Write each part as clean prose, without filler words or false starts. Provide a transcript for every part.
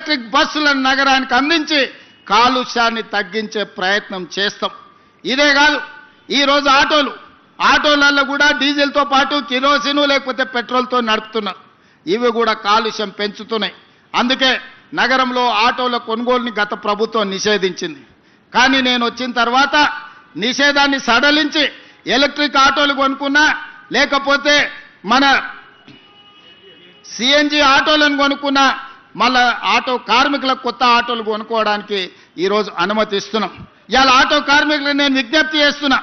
Electric బస్సులను నగరానికి అందించి కాలుష్యాన్ని తగ్గించే ప్రయత్నం చేస్తాం. ఇదే కాదు, ఈరోజు ఆటోలలో కూడా డీజిల్తో పాటు కిరోసిన్ లేకపోతే పెట్రోల్తో నడుపుతున్నారు. ఇవి కూడా కాలుష్యం పెంచుతున్నాయి. అందుకే నగరంలో ఆటోల కొనుగోలుని గత ప్రభుత్వం నిషేధించింది. కానీ నేను వచ్చిన తర్వాత నిషేధాన్ని సడలించి ఎలక్ట్రిక్ ఆటోలు కొనుక్కున్నా, లేకపోతే మన సిఎన్జి ఆటోలను కొనుక్కున్నా, మళ్ళా ఆటో కార్మికులకు కొత్త ఆటోలు కొనుక్కోవడానికి ఈరోజు అనుమతిస్తున్నాం. ఇవాళ ఆటో కార్మికులకు నేను విజ్ఞప్తి చేస్తున్నా,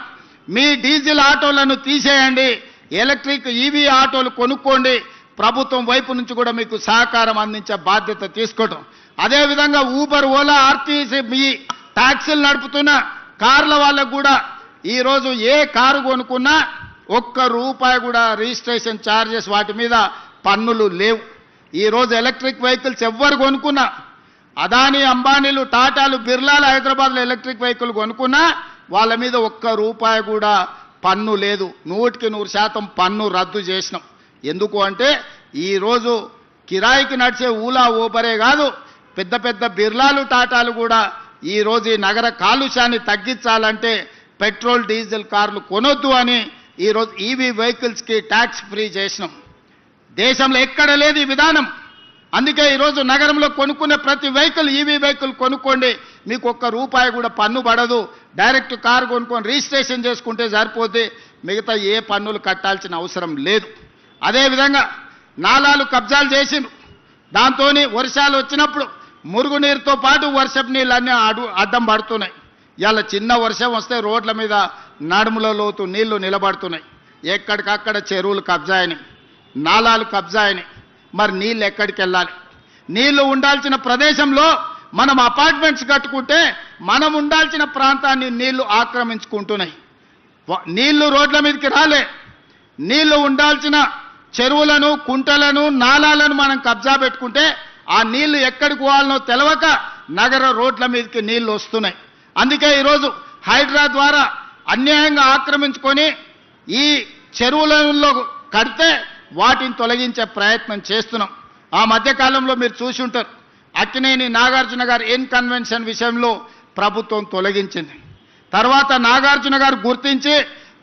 మీ డీజిల్ ఆటోలను తీసేయండి, ఎలక్ట్రిక్ ఈవీ ఆటోలు కొనుక్కోండి. ప్రభుత్వం వైపు నుంచి కూడా మీకు సహకారం అందించే బాధ్యత తీసుకోవటం. అదేవిధంగా ఊబర్, ఓలా, ఆర్టీసీ మీ ట్యాక్సీలు నడుపుతున్న కార్ల వాళ్ళకు కూడా ఈరోజు ఏ కారు కొనుక్కున్నా ₹1 కూడా రిజిస్ట్రేషన్ ఛార్జెస్ వాటి మీద పన్నులు లేవు. ఈరోజు ఎలక్ట్రిక్ వెహికల్స్ ఎవ్వరు కొనుక్కున్నా, అదానీ, అంబానీలు, టాటాలు, బిర్లాలు హైదరాబాద్లో ఎలక్ట్రిక్ వెహికల్ కొనుక్కున్నా వాళ్ళ మీద ₹1 కూడా పన్ను లేదు. 100% పన్ను రద్దు చేసినాం. ఎందుకు అంటే ఈరోజు కిరాయికి నడిచే ఊలా, ఊబరే కాదు, పెద్ద పెద్ద బిర్లాలు, టాటాలు కూడా ఈరోజు ఈ నగర కాలుష్యాన్ని తగ్గించాలంటే పెట్రోల్, డీజిల్ కార్లు కొనొద్దు అని ఈరోజు ఈవీ వెహికల్స్కి ట్యాక్స్ ఫ్రీ చేసినాం. దేశంలో ఎక్కడ లేదు ఈ విధానం. అందుకే ఈరోజు నగరంలో కొనుక్కునే ప్రతి వెహికల్ ఈవీ వెహికల్ కొనుక్కోండి, మీకు ₹1 కూడా పన్ను పడదు. డైరెక్ట్ కారు కొనుక్కొని రిజిస్ట్రేషన్ చేసుకుంటే సరిపోతే మిగతా ఏ పన్నులు కట్టాల్సిన అవసరం లేదు. అదేవిధంగా నాలాలు కబ్జాలు చేసిండ్రు. దాంతో వర్షాలు వచ్చినప్పుడు మురుగునీరుతో పాటు వర్షపు నీళ్ళన్నీ అడ్డం పడుతున్నాయి. ఇవాళ చిన్న వర్షం వస్తే రోడ్ల మీద నడుముల లోతు నీళ్లు నిలబడుతున్నాయి. ఎక్కడికక్కడ చెరువులు కబ్జా అయినాయి, నాలాలు కబ్జా అయినాయి. మరి నీళ్ళు ఎక్కడికి వెళ్ళాలి? నీళ్లు ఉండాల్సిన ప్రదేశంలో మనం అపార్ట్మెంట్స్ కట్టుకుంటే మనం ఉండాల్సిన ప్రాంతాన్ని నీళ్లు ఆక్రమించుకుంటున్నాయి. నీళ్లు రోడ్ల మీదకి రాలే. నీళ్లు ఉండాల్సిన చెరువులను, కుంటలను, నాలాలను మనం కబ్జా పెట్టుకుంటే ఆ నీళ్లు ఎక్కడికి పోవాలనో తెలవక నగర రోడ్ల మీదకి నీళ్లు వస్తున్నాయి. అందుకే ఈరోజు హైడ్రా ద్వారా అన్యాయంగా ఆక్రమించుకొని ఈ చెరువులలో కడితే వాటిని తొలగించే ప్రయత్నం చేస్తున్నాం. ఆ మధ్యకాలంలో మీరు చూసి ఉంటారు, అక్కినేని నాగార్జున గారు కన్వెన్షన్ విషయంలో ప్రభుత్వం తొలగించింది. తర్వాత నాగార్జున గారు గుర్తించి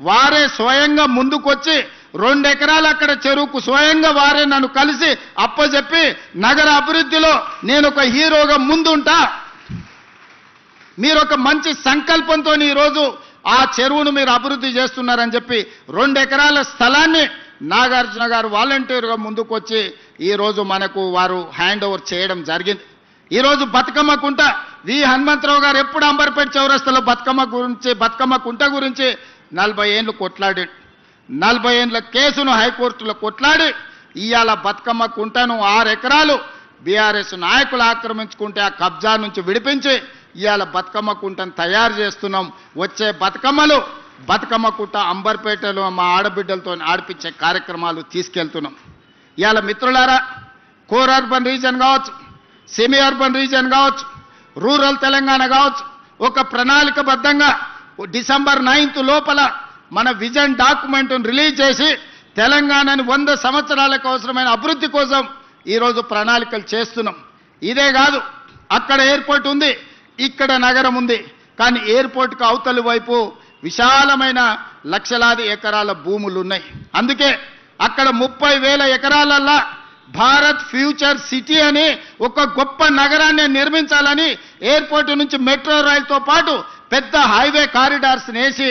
వారే స్వయంగా ముందుకొచ్చి 2 ఎకరాలు అక్కడ చెరువుకు స్వయంగా వారే నన్ను కలిసి అప్పచెప్పి నగర అభివృద్ధిలో నేను ఒక హీరోగా ముందుంటా, మీరు ఒక మంచి సంకల్పంతో ఈరోజు ఆ చెరువును మీరు అభివృద్ధి చేస్తున్నారని చెప్పి 2 ఎకరాల స్థలాన్ని నాగార్జున గారు వాలంటీర్గా ముందుకొచ్చి ఈరోజు మనకు వారు హ్యాండ్ ఓవర్ చేయడం జరిగింది. ఈరోజు బతుకమ్మ కుంట వి హనుమంతరావు గారు ఎప్పుడు అంబర్పేట చౌరస్తాలో బతుకమ్మ కుంట గురించి 40 ఏళ్ళు కొట్లాడాడు. 40 ఏళ్ళ కేసును హైకోర్టులో కొట్లాడి ఇవాళ బతుకమ్మ కుంటను 6 ఎకరాలు బీఆర్ఎస్ నాయకులు ఆక్రమించుకుంటే ఆ కబ్జా నుంచి విడిపించి ఇవాళ బతుకమ్మ కుంటను తయారు చేస్తున్నాం. వచ్చే బతుకమ్మ కుంట అంబర్పేటలో మా ఆడబిడ్డలతో ఆడిపించే కార్యక్రమాలు తీసుకెళ్తున్నాం. ఇవాళ మిత్రులారా, కోర్ అర్బన్ రీజన్ కావచ్చు, సెమీ అర్బన్ రీజన్ కావచ్చు, రూరల్ తెలంగాణ కావచ్చు, ఒక ప్రణాళికబద్ధంగా డిసెంబర్ 9th లోపల మన విజన్ డాక్యుమెంట్ను రిలీజ్ చేసి తెలంగాణని 100 సంవత్సరాలకు అవసరమైన అభివృద్ధి కోసం ఈరోజు ప్రణాళికలు చేస్తున్నాం. ఇదే కాదు, అక్కడ ఎయిర్పోర్ట్ ఉంది, ఇక్కడ నగరం ఉంది. కానీ ఎయిర్పోర్ట్కి అవతలి వైపు విశాలమైన లక్షలాది ఎకరాల భూములు ఉన్నాయి. అందుకే అక్కడ 30,000 ఎకరాలల్లా భారత్ ఫ్యూచర్ సిటీ అని ఒక గొప్ప నగరాన్ని నిర్మించాలని ఎయిర్పోర్ట్ నుంచి మెట్రో రైలుతో పాటు పెద్ద హైవే కారిడార్స్ వేసి